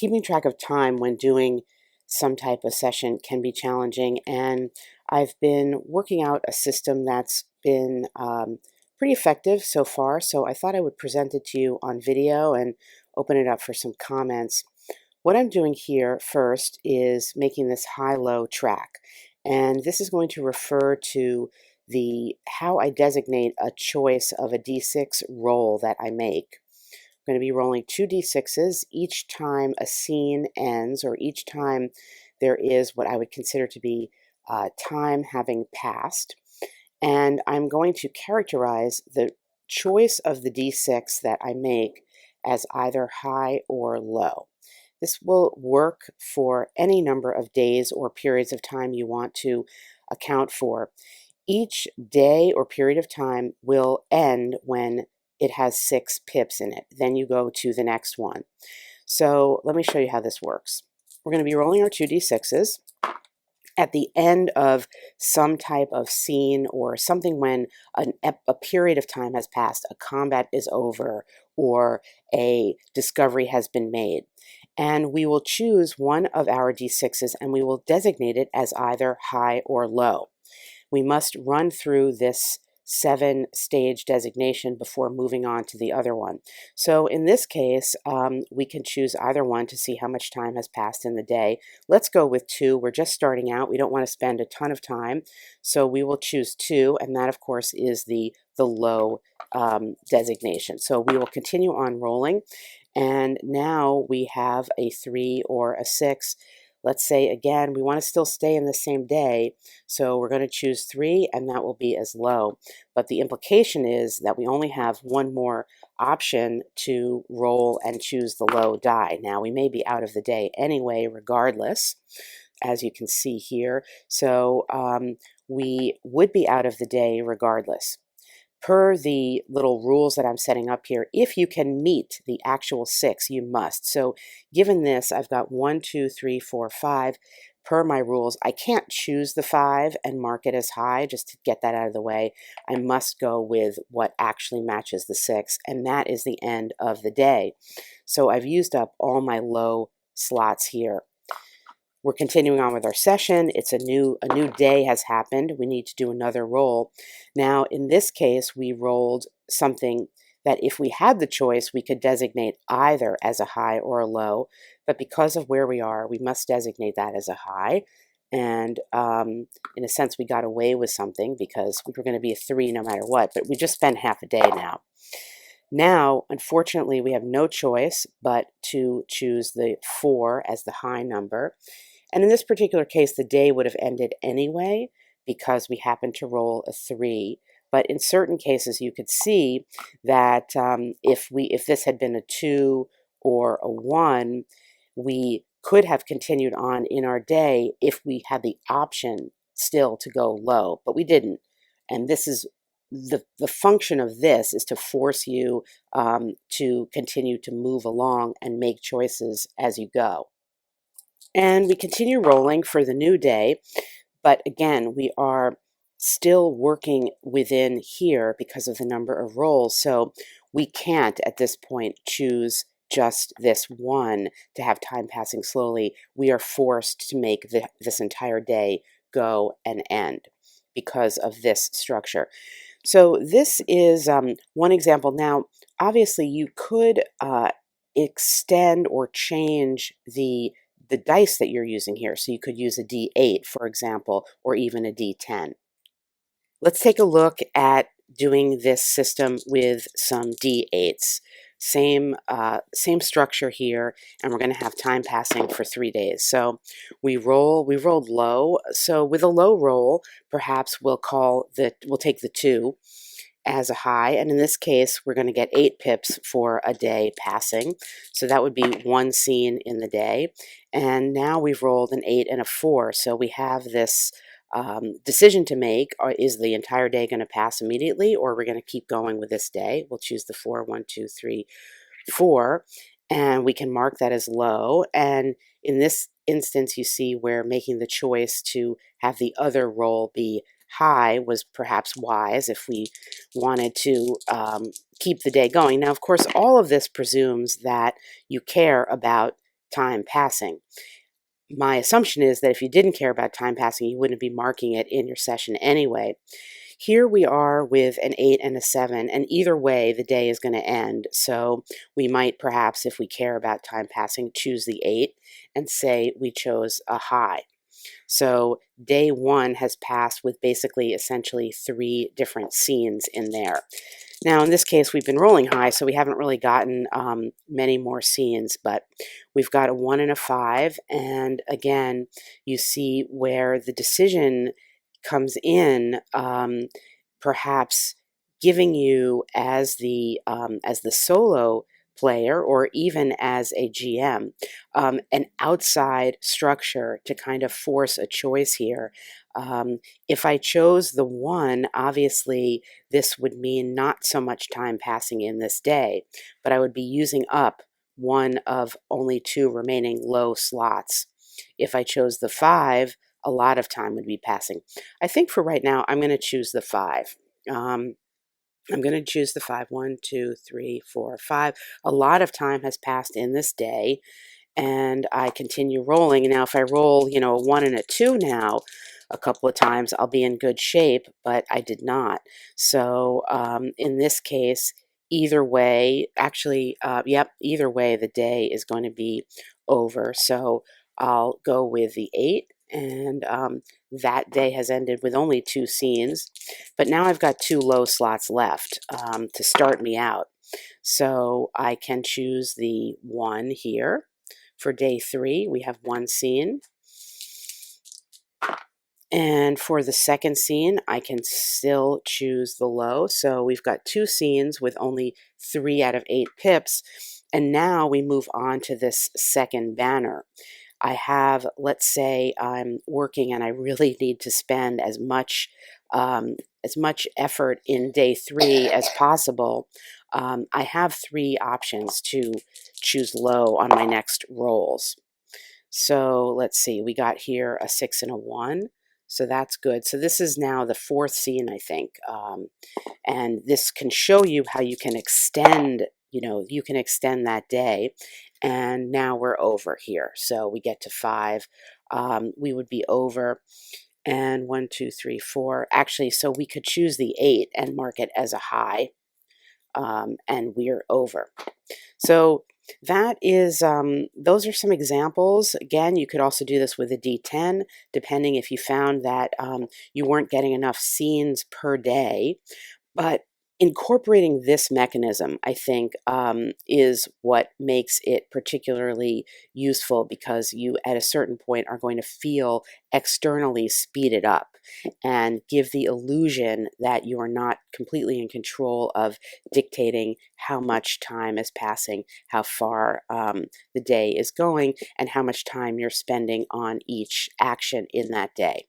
keeping track of time when doing some type of session can be challenging, and I've been working out a system that's been pretty effective so far, so I thought I would present it to you on video and open it up for some comments. What I'm doing here first is making this high-low track, and this is going to refer to the how I designate a choice of a D6 roll that I make. I'm going to be rolling 2d6s each time a scene ends, or each time there is what I would consider to be time having passed. And I'm going to characterize the choice of the d6 that I make as either high or low. This will work for any number of days or periods of time you want to account for. Each day or period of time will end when it has 6 pips in it. Then you go to the next one. So let me show you how this works. We're going to be rolling our 2d6s. At the end of some type of scene or something, when a period of time has passed, a combat is over, or a discovery has been made. And we will choose one of our d6s and we will designate it as either high or low. We must run through this 7-stage designation before moving on to the other one. So in this case, we can choose either one to see how much time has passed in the day. Let's go with 2. We're just starting out. We don't want to spend a ton of time. So we will choose 2, and that, of course, is the low designation. So we will continue on rolling, and now we have a 3 or a 6. Let's say, again, we want to still stay in the same day, so we're going to choose 3, and that will be as low. But the implication is that we only have one more option to roll and choose the low die. Now, we may be out of the day anyway, regardless, as you can see here. So we would be out of the day regardless. Per the little rules that I'm setting up here, if you can meet the actual 6, you must. So given this, I've got 1, 2, 3, 4, 5. Per my rules, I can't choose the 5 and mark it as high. Just to get that out of the way, I must go with what actually matches the 6, and that is the end of the day. So I've used up all my low slots here. We're continuing on with our session. It's a new day has happened. We need to do another roll. Now, in this case, we rolled something that if we had the choice, we could designate either as a high or a low. But because of where we are, we must designate that as a high. And in a sense, we got away with something because we were going to be a 3 no matter what. But we just spent half a day now. Now, unfortunately, we have no choice but to choose the 4 as the high number. And in this particular case, the day would have ended anyway because we happened to roll a 3. But in certain cases, you could see that if this had been a 2 or a 1, we could have continued on in our day if we had the option still to go low, but we didn't. And this is the function of this is to force you to continue to move along and make choices as you go. And we continue rolling for the new day, but again, we are still working within here because of the number of rolls, so we can't at this point choose just this one to have time passing slowly. We are forced to make this entire day go and end because of this structure. So this is one example. Now, obviously, you could extend or change the dice that you're using here. So you could use a D8, for example, or even a D10. Let's take a look at doing this system with some D8s. Same structure here, and we're going to have time passing for 3 days. So we rolled low. So with a low roll, perhaps we'll take the 2 as a high, and in this case, we're going to get 8 pips for a day passing. So that would be 1 scene in the day. And now we've rolled an 8 and a 4. So we have this decision to make. Is the entire day going to pass immediately, or are we going to keep going with this day? We'll choose the 4, 1, 2, 3, 4, and we can mark that as low. And in this instance, you see we're making the choice to have the other roll be high was perhaps wise if we wanted to keep the day going. Now, of course, all of this presumes that you care about time passing. My assumption is that if you didn't care about time passing, you wouldn't be marking it in your session anyway. Here we are with an 8 and a 7, and either way, the day is going to end. So we might perhaps, if we care about time passing, choose the 8 and say we chose a high. So day 1 has passed with basically essentially 3 different scenes in there. Now, in this case, we've been rolling high, so we haven't really gotten many more scenes, but we've got a 1 and a 5, and again, you see where the decision comes in, perhaps giving you as the solo player or even as a GM, an outside structure to kind of force a choice here. If I chose the 1, obviously this would mean not so much time passing in this day, but I would be using up one of only 2 remaining low slots. If I chose the 5, a lot of time would be passing. I think for right now, I'm going to choose the 5. I'm going to choose the 5. 1, 2, 3, 4, 5. A lot of time has passed in this day, and I continue rolling. And now if I roll, a 1 and a 2 now, a couple of times, I'll be in good shape, but I did not. So in this case, either way, actually, either way, the day is going to be over. So I'll go with the 8, and that day has ended with only 2 scenes, but now I've got 2 low slots left to start me out. So I can choose the 1 here. For day 3, we have 1 scene. And for the second scene, I can still choose the low. So we've got 2 scenes with only 3 out of 8 pips. And now we move on to this second banner. I have, let's say I'm working and I really need to spend as much effort in day 3 as possible. I have 3 options to choose low on my next rolls. So let's see, we got here a 6 and a 1. So that's good. So this is now the 4th scene, I think. And this can show you how you can extend, you can extend that day. And now we're over here. So we get to 5. We would be over. And 1, 2, 3, 4. Actually, so we could choose the 8 and mark it as a high. And we're over. So that is, those are some examples. Again, you could also do this with a D10, depending if you found that you weren't getting enough scenes per day. But incorporating this mechanism, I think, is what makes it particularly useful, because you, at a certain point, are going to feel externally speeded up and give the illusion that you are not completely in control of dictating how much time is passing, how far the day is going, and how much time you're spending on each action in that day.